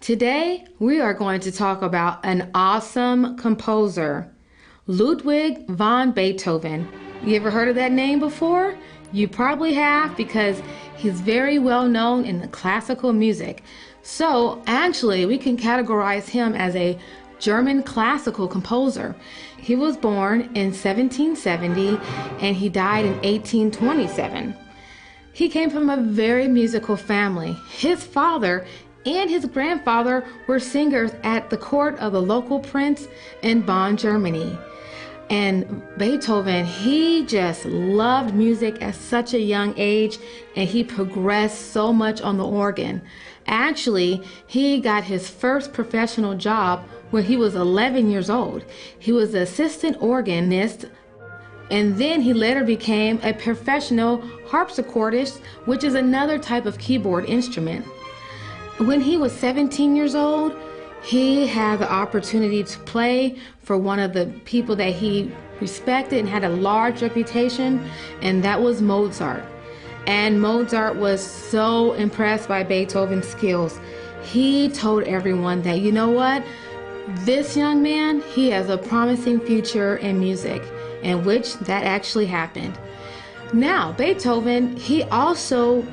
Today, we are going to talk about an awesome composer, Ludwig van Beethoven. You ever heard of that name before? You probably have because he's very well known in the classical music. So actually, we can categorize him as a German classical composer. He was born in 1770 and he died in 1827. He came from a very musical family. His father and his grandfather were singers at the court of the local prince in Bonn, Germany. And Beethoven, he just loved music at such a young age, and he progressed so much on the organ. Actually, he got his first professional job when he was 11 years old. He was the assistant organist, and then he later became a professional harpsichordist, which is another type of keyboard instrument. When he was 17 years old, he had the opportunity to play for one of the people that he respected and had a large reputation, and that was Mozart. And Mozart was so impressed by Beethoven's skills. He told everyone that, you know what, this young man, he has a promising future in music, and which that actually happened. Now, Beethoven, he also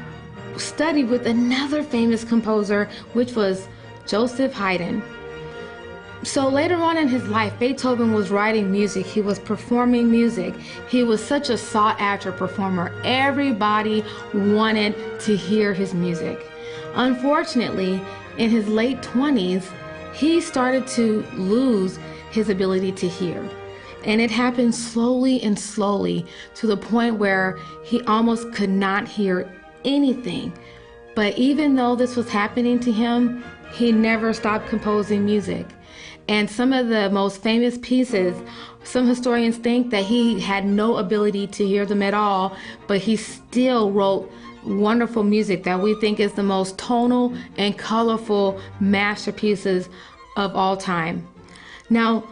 studied with another famous composer, which was Joseph Haydn. So later on in his life, Beethoven was writing music, he was performing music. He was such a sought-after performer. Everybody wanted to hear his music. Unfortunately, in his late 20s, he started to lose his ability to hear. And it happened slowly and slowly to the point where he almost could not hear anything. But even though this was happening to him, he never stopped composing music. And some of the most famous pieces, some historians think that he had no ability to hear them at all, but he still wrote wonderful music that we think is the most tonal and colorful masterpieces of all time. Now,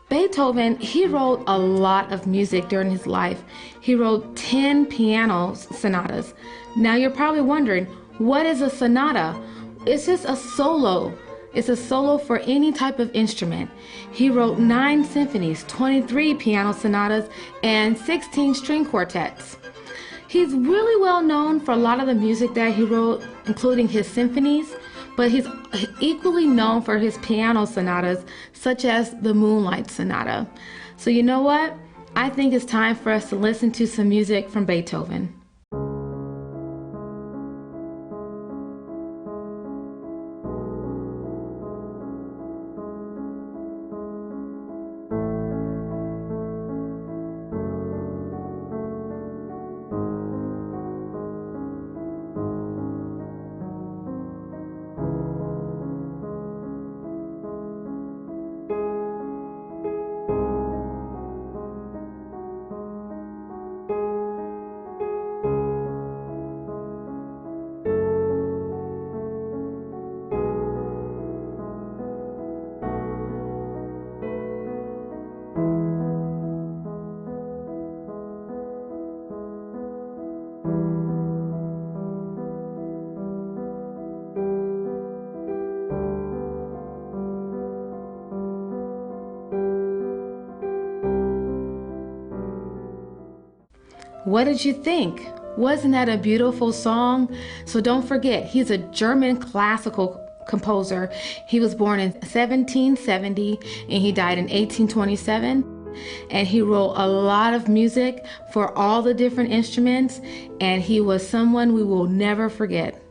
Beethoven, he wrote a lot of music during his life. He wrote 10 piano sonatas. Now you're probably wondering, what is a sonata? It's just a solo. It's a solo for any type of instrument. He wrote 9 symphonies, 23 piano sonatas, and 16 string quartets. He's really well known for a lot of the music that he wrote, including his symphonies, but he's equally known for his piano sonatas, such as the Moonlight Sonata. So you know what? I think it's time for us to listen to some music from Beethoven. What did you think? Wasn't that a beautiful song? So don't forget, he's a German classical composer. He was born in 1770 and he died in 1827. And he wrote a lot of music for all the different instruments, and he was someone we will never forget.